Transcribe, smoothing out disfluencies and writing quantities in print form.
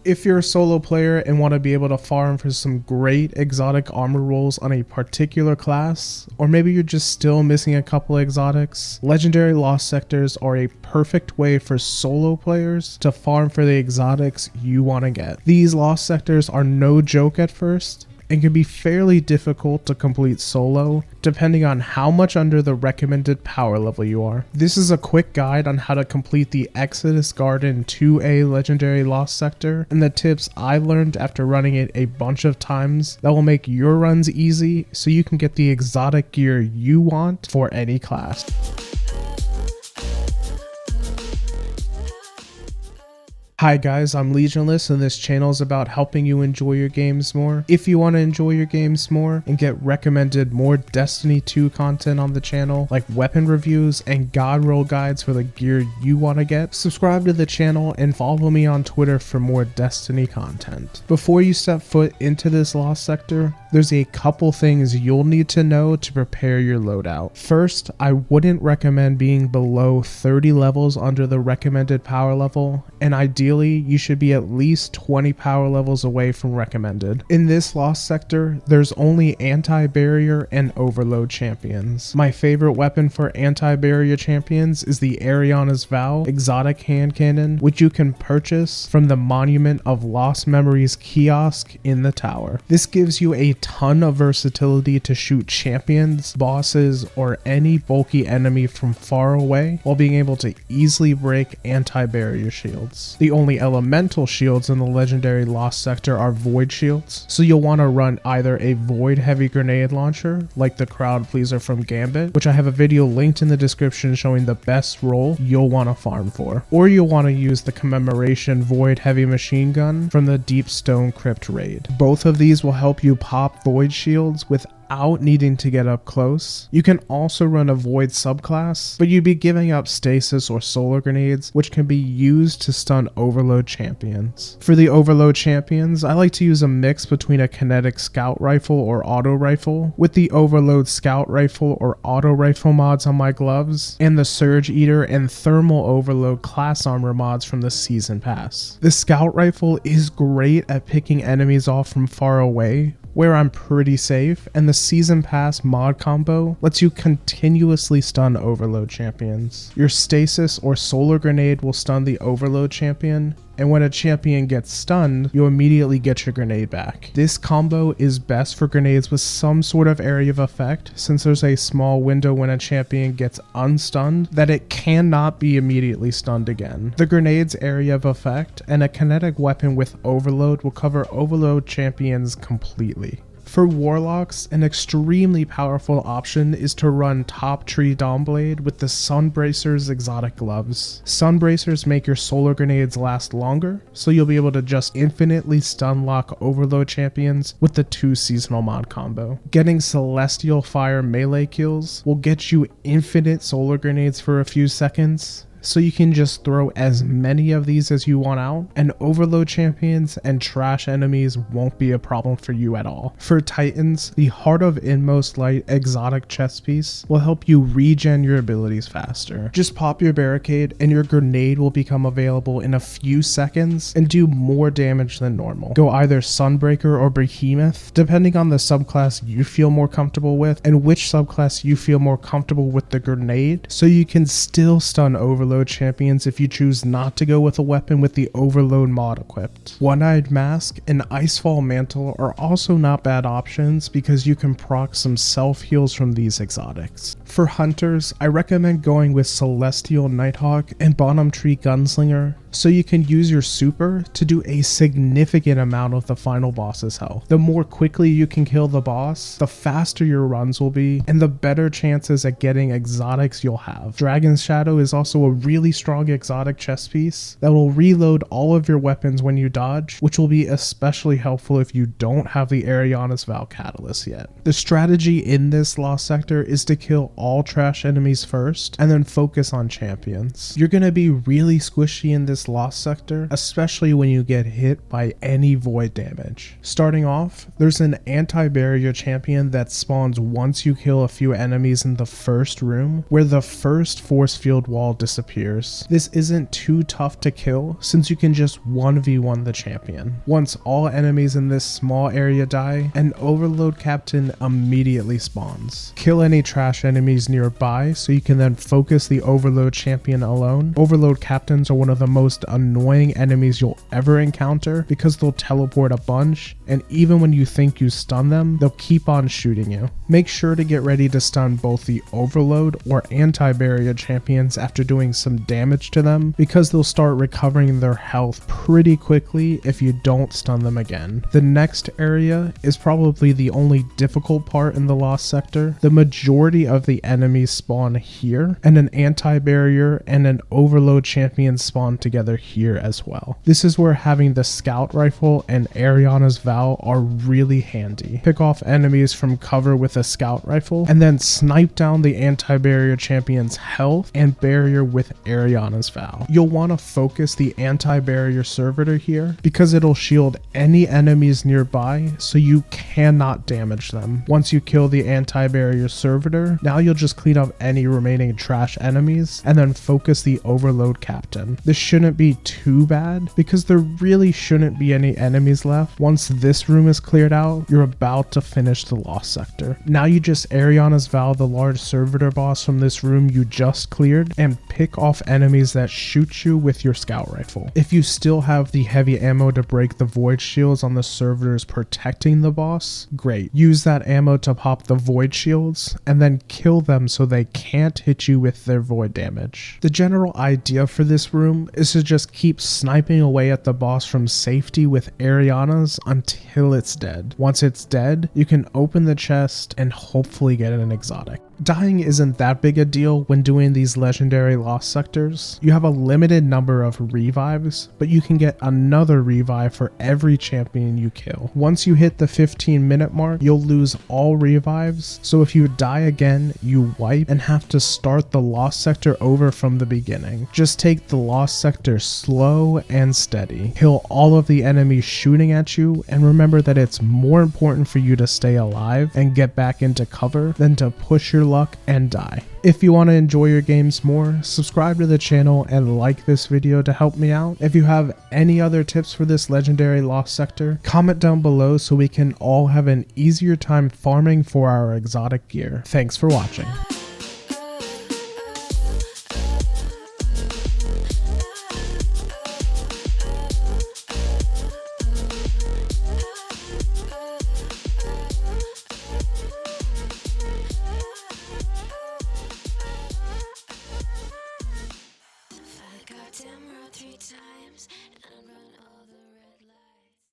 If you're a solo player and want to be able to farm for some great exotic armor rolls on a particular class, or maybe you're just still missing a couple exotics, legendary lost sectors are a perfect way for solo players to farm for the exotics you want to get. These lost sectors are no joke at first, and can be fairly difficult to complete solo, depending on how much under the recommended power level you are. This is a quick guide on how to complete the Exodus Garden 2A Legendary Lost Sector, and the tips I learned after running it a bunch of times that will make your runs easy so you can get the exotic gear you want for any class. Hi guys, I'm Legionless and this channel is about helping you enjoy your games more. If you want to enjoy your games more and get recommended more Destiny 2 content on the channel, like weapon reviews and god roll guides for the gear you want to get, subscribe to the channel and follow me on Twitter for more Destiny content. Before you step foot into this lost sector, there's a couple things you'll need to know to prepare your loadout. First, I wouldn't recommend being below 30 levels under the recommended power level, and ideally you should be at least 20 power levels away from recommended. In this lost sector, there's only anti-barrier and overload champions. My favorite weapon for anti-barrier champions is the Ariana's Vow exotic hand cannon, which you can purchase from the Monument of Lost Memories kiosk in the tower. This gives you a ton of versatility to shoot champions, bosses, or any bulky enemy from far away while being able to easily break anti-barrier shields. The only elemental shields in the legendary lost sector are void shields, so you'll want to run either a void heavy grenade launcher like the crowd pleaser from Gambit, which I have a video linked in the description showing the best roll you'll want to farm for, or you'll want to use the commemoration void heavy machine gun from the Deep Stone Crypt raid. Both of these will help you pop void shields without needing to get up close. You can also run a void subclass, but you'd be giving up stasis or solar grenades, which can be used to stun overload champions. For the overload champions, I like to use a mix between a kinetic scout rifle or auto rifle, with the overload scout rifle or auto rifle mods on my gloves, and the surge eater and thermal overload class armor mods from the season pass. The scout rifle is great at picking enemies off from far away, where I'm pretty safe, and the season pass mod combo lets you continuously stun overload champions. Your stasis or solar grenade will stun the overload champion, and when a champion gets stunned, you'll immediately get your grenade back. This combo is best for grenades with some sort of area of effect, since there's a small window when a champion gets unstunned that it cannot be immediately stunned again. The grenade's area of effect and a kinetic weapon with overload will cover overload champions completely. For Warlocks, an extremely powerful option is to run Top Tree Dawnblade with the Sunbracer's exotic gloves. Sunbracers make your solar grenades last longer, so you'll be able to just infinitely stun lock overload champions with the 2 seasonal mod combo. Getting Celestial Fire melee kills will get you infinite solar grenades for a few seconds, so you can just throw as many of these as you want out, and overload champions and trash enemies won't be a problem for you at all. For Titans, the Heart of Inmost Light exotic chest piece will help you regen your abilities faster. Just pop your barricade and your grenade will become available in a few seconds and do more damage than normal. Go either Sunbreaker or Behemoth, depending on the subclass you feel more comfortable with and which subclass you feel more comfortable with the grenade, so you can still stun overload champions if you choose not to go with a weapon with the overload mod equipped. One-Eyed Mask and ICEFALL Mantle are also not bad options because you can proc some self heals from these exotics. For hunters, I recommend going with Celestial Nighthawk and Bottom Tree Gunslinger, so you can use your super to do a significant amount of the final boss's health. The more quickly you can kill the boss, the faster your runs will be, and the better chances at getting exotics you'll have. Dragon's Shadow is also a really strong exotic chest piece that will reload all of your weapons when you dodge, which will be especially helpful if you don't have the Ariana's Vow catalyst yet. The strategy in this lost sector is to kill all all trash enemies first and then focus on champions. You're gonna be really squishy in this lost sector, especially when you get hit by any void damage. Starting off, there's an anti-barrier champion that spawns once you kill a few enemies in the first room, where the first force field wall disappears. This isn't too tough to kill since you can just 1v1 the champion. Once all enemies in this small area die, an overload captain immediately spawns. Kill any trash enemies nearby so you can then focus the overload champion alone. Overload captains are one of the most annoying enemies you'll ever encounter because they'll teleport a bunch, and even when you think you stun them, they'll keep on shooting you. Make sure to get ready to stun both the overload or anti-barrier champions after doing some damage to them, because they'll start recovering their health pretty quickly if you don't stun them again. The next area is probably the only difficult part in the lost sector. The majority of the enemies spawn here, and an anti-barrier and an overload champion spawn together here as well. This is where having the scout rifle and Ariana's Vow are really handy. Pick off enemies from cover with a scout rifle and then snipe down the anti-barrier champion's health and barrier with Ariana's Vow. You'll want to focus the anti-barrier servitor here because it'll shield any enemies nearby so you cannot damage them. Once you kill the anti-barrier servitor, now you'll just clean up any remaining trash enemies and then focus the overload captain. This shouldn't be too bad because there really shouldn't be any enemies left. Once this room is cleared out, you're about to finish the lost sector. Now you just Ariana's Vow the large servitor boss from this room you just cleared and pick off enemies that shoot you with your scout rifle. If you still have the heavy ammo to break the void shields on the servitors protecting the boss, great. Use that ammo to pop the void shields and then kill them so they can't hit you with their void damage. The general idea for this room is to just keep sniping away at the boss from safety with Ariana's until it's dead. Once it's dead, you can open the chest and hopefully get an exotic. Dying isn't that big a deal when doing these legendary lost sectors. You have a limited number of revives, but you can get another revive for every champion you kill. Once you hit the 15-minute mark, you'll lose all revives, so if you die again, you wipe and have to start the lost sector over from the beginning. Just take the lost sector slow and steady. Kill all of the enemies shooting at you, and remember that it's more important for you to stay alive and get back into cover than to push your luck and die. If you want to enjoy your games more, subscribe to the channel and like this video to help me out. If you have any other tips for this legendary lost sector, comment down below so we can all have an easier time farming for our exotic gear. Thanks for watching.